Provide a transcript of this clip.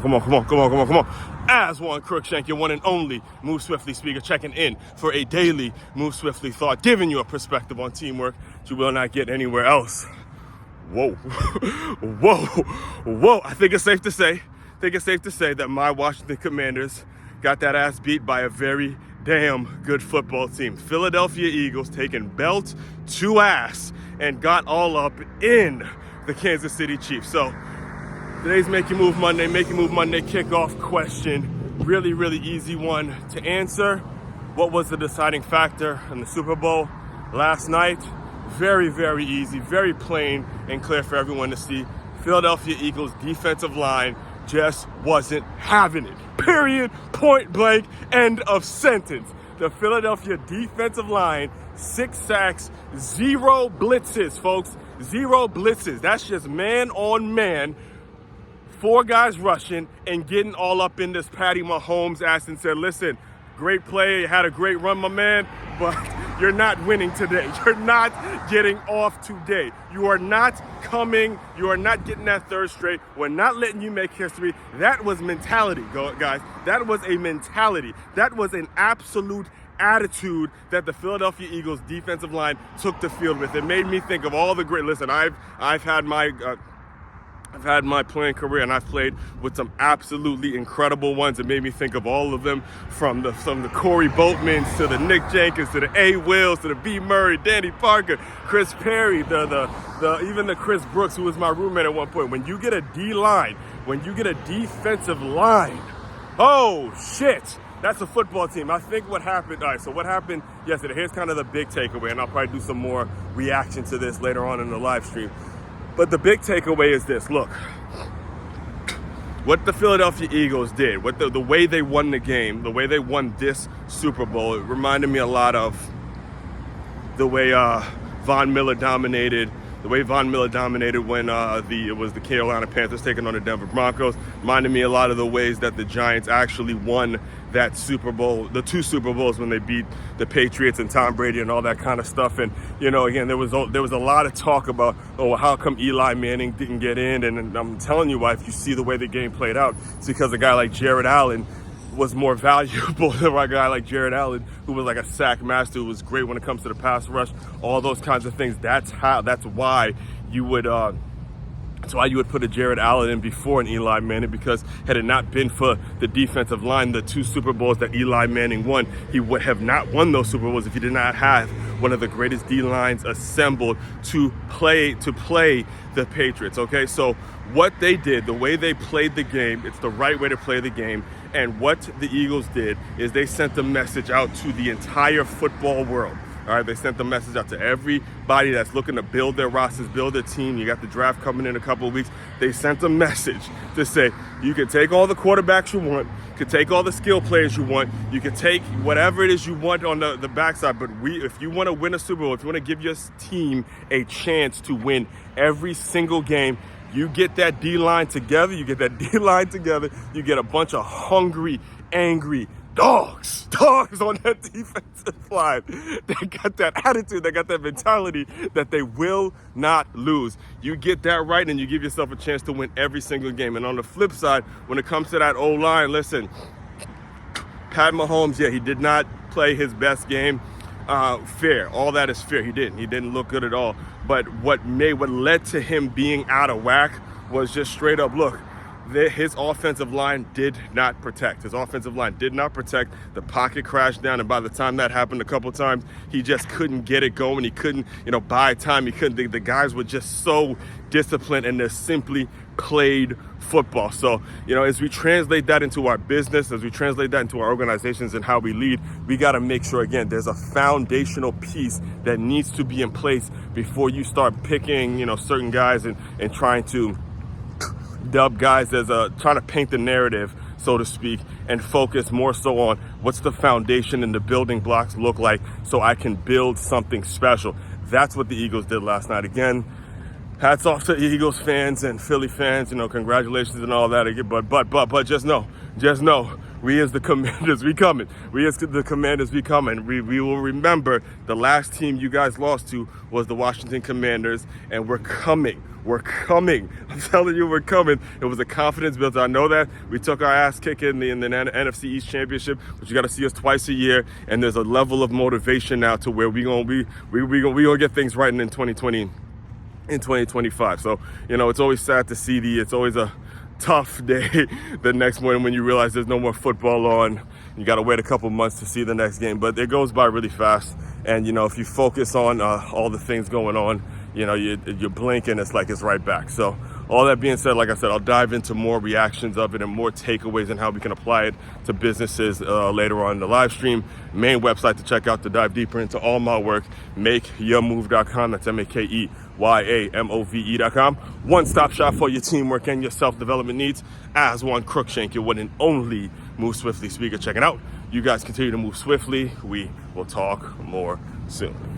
Come on. As one Crookshank, your one and only Move Swiftly speaker, checking in for a daily Move Swiftly thought, giving you a perspective on teamwork that you will not get anywhere else. Whoa. I think it's safe to say that my Washington Commanders got that ass beat by a very damn good football team. Philadelphia Eagles taking belt to ass and got all up in the Kansas City Chiefs. So today's Make You Move Monday kickoff question. Really easy one to answer. What was the deciding factor in the Super Bowl last night? Very easy, very plain and clear for everyone to see. Philadelphia Eagles defensive line just wasn't having it. Period, point blank, end of sentence. The Philadelphia defensive line, 6 sacks, 0 blitzes, folks. 0 blitzes. That's just man on man. 4 guys rushing and getting all up in this Patty Mahomes ass and said, listen, great play, had a great run, my man, but you're not winning today. You're not getting off today. You are not getting that third straight. We're not letting you make history. That was mentality, guys. That was a mentality. That was an absolute attitude that the Philadelphia Eagles defensive line took the field with. It made me think of all the great, listen, I've had my playing career, and I've played with some absolutely incredible ones. It made me think of all of them, from the Corey Boatmans to the Nick Jenkins to the A. Wills to the B. Murray, Danny Parker, Chris Perry, even the Chris Brooks, who was my roommate at one point. When you get a D-line, when you get a defensive line, oh shit, that's a football team. I think what happened, all right, so what happened yesterday, here's kind of the big takeaway, and I'll probably do some more reaction to this later on in the live stream. But the big takeaway is this. Look, what the Philadelphia Eagles did, what the way they won the game, the way they won this Super Bowl, it reminded me a lot of the way Von Miller dominated when it was the Carolina Panthers taking on the Denver Broncos. Reminded me a lot of the ways that the Giants actually won that Super Bowl, the 2 Super Bowls, when they beat the Patriots and Tom Brady and all that kind of stuff. And, you know, again, there was a lot of talk about, oh, how come Eli Manning didn't get in? And I'm telling you why. If you see the way the game played out, it's because a guy like Jared Allen was more valuable than a guy like Jared Allen, who was like a sack master, who was great when it comes to the pass rush, all those kinds of things. That's why you would put a Jared Allen in before an Eli Manning, because had it not been for the defensive line, the 2 Super Bowls that Eli Manning won, he would have not won those Super Bowls if he did not have one of the greatest D-lines assembled to play the Patriots, okay? So what they did, the way they played the game, it's the right way to play the game. And what the Eagles did is they sent a message out to the entire football world. All right, they sent the message out to everybody that's looking to build their rosters, build their team. You got the draft coming in a couple of weeks. They sent a message to say, you can take all the quarterbacks you want, you can take all the skill players you want, you can take whatever it is you want on the backside, but if you want to win a Super Bowl, if you want to give your team a chance to win every single game, you get that D-line together, you get a bunch of hungry, angry dogs on that defensive line. They got that attitude, they got that mentality that they will not lose. You get that right, and you give yourself a chance to win every single game. And on the flip side, when it comes to that O-line, listen, Pat Mahomes, yeah, he did not play his best game. Fair. All that is fair. He didn't look good at all. But what led to him being out of whack was just straight up, look, his offensive line did not protect. The pocket crashed down, and by the time that happened a couple times, he just couldn't get it going. He couldn't, buy time. He couldn't. The guys were just so disciplined, and they simply played football. So, as we translate that into our business, as we translate that into our organizations and how we lead, we got to make sure, again, there's a foundational piece that needs to be in place before you start picking, certain guys and trying to dub guys as trying to paint the narrative, so to speak, and focus more so on what's the foundation and the building blocks look like so I can build something special. That's what the Eagles did last night. Again, hats off to Eagles fans and Philly fans, congratulations and all that. But just know, we as the Commanders, we coming. We will remember the last team you guys lost to was the Washington Commanders, and we're coming. we're coming. I'm telling you, we're coming. It was a confidence builder. I know that we took our ass kick in the NFC East Championship, but you got to see us twice a year, and there's a level of motivation now to where we gonna get things right in 2020, in 2025. So it's always sad to see it's always a tough day the next morning when you realize there's no more football on. You got to wait a couple months to see the next game, but it goes by really fast. And if you focus on all the things going on, you blink and it's like it's right back. So all that being said, like I said, I'll dive into more reactions of it and more takeaways and how we can apply it to businesses later on in the live stream. Main website to check out to dive deeper into all my work, makeyourmove.com. That's MakeYaMove.com. One-stop shop for your teamwork and your self-development needs. As one Crookshank, your one and only Move Swiftly speaker. Check it out. You guys continue to move swiftly. We will talk more soon.